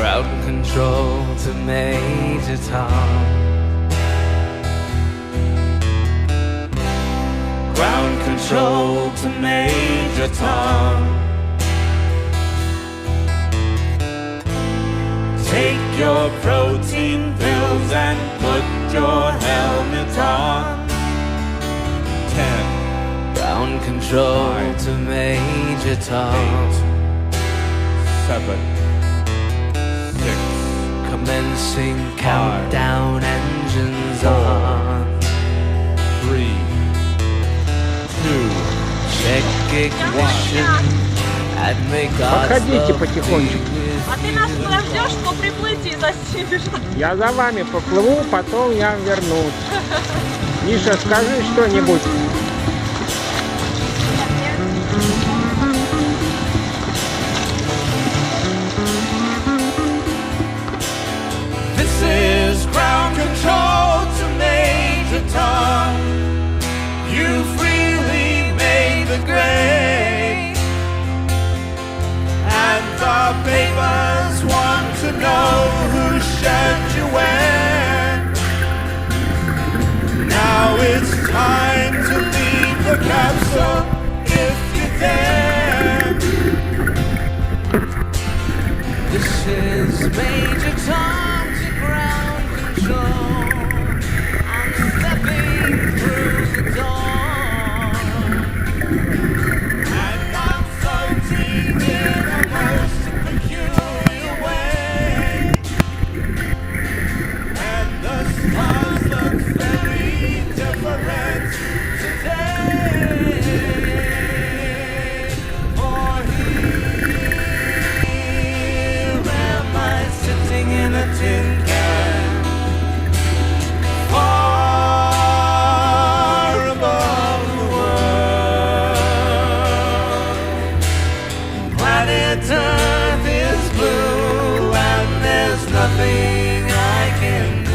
Ground control to Major Tom. Ground control to Major Tom. Take your protein pills and put your helmet on. 10. Ground control 9, to Major Tom. 8, 7, 6. Commencing 5, countdown, engines 4, on. 3, 2, check ignition and make us. Подходите потихонечку. А ты нас подождешь по приплытии заснимешь? Я за вами поплыву, потом я вернусь. Миша, скажи что-нибудь. This is ground control to Major Tom. You freely made the grade, and the papers want to know who sent you when. Now it's time to leave the capsule if you dare. This is Major Tom to ground control. I'm stepping through the door, and I'm floating in a most peculiar way, and the stars look very different today. For here am I sitting in a tin can, far above the world. Planet Earth is blue, and there's nothing I can do.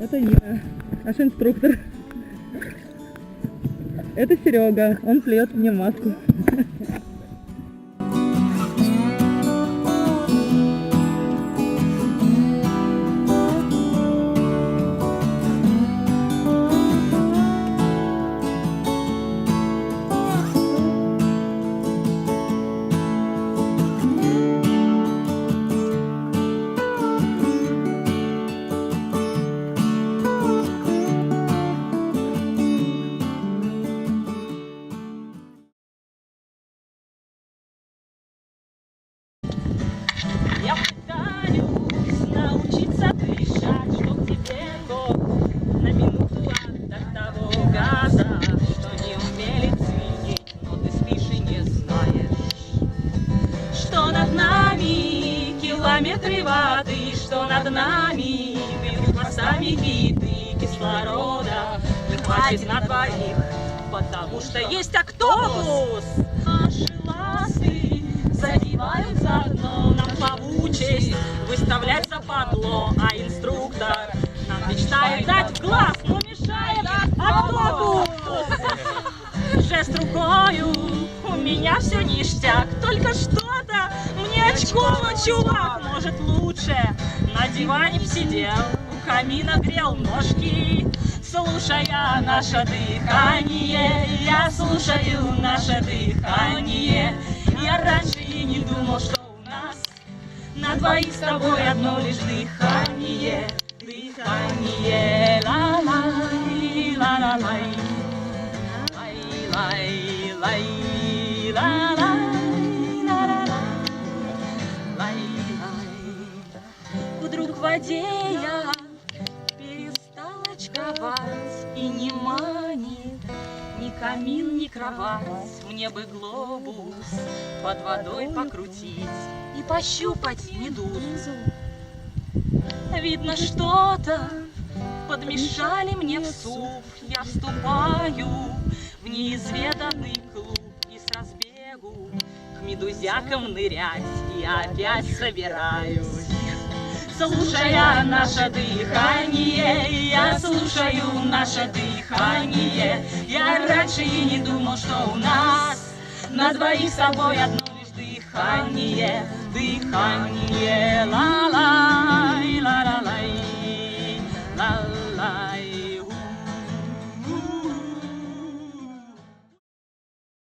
Это Нина, наш инструктор. Это Серега, он плюет мне маску. Я пытаюсь научиться дышать, чтоб тебе на минуту отдать того газа, что не умели ценить, но ты спишь и не знаешь, что над нами километры воды, что над нами бьют мостами виды кислорода, не хватит на двоих, потому что есть автобус. Наши ласты задевают заодно, нам плавучесть выставлять западло, а инструктор нам мечтает дать в глаз, но мешает автобус. Жест рукою, у меня все ништяк, только что-то мне очково, чувак, может лучше на диване б сидел, у камина грел ножки, слушая наше дыхание, я слушаю наше дыхание. Я раньше и не думал, что у нас на двоих с тобой одно лишь дыхание, дыхание. Ла-лай, ла-ла-лай, лай-лай, лай, ла-лай, ла-ла-лай, лай-лай. Вдруг в воде я перестал очковать и не манит ни камин, ни кровать. Мне бы глобус под водой покрутить и пощупать медузу. Видно, что-то подмешали мне в суп. Я вступаю в неизведанный клуб и с разбегу к медузякам нырять я опять собираюсь. Слушая наше дыхание, я слушаю наше дыхание. Я раньше и не думал, что у нас на двоих с тобой одно лишь дыхание, дыхание.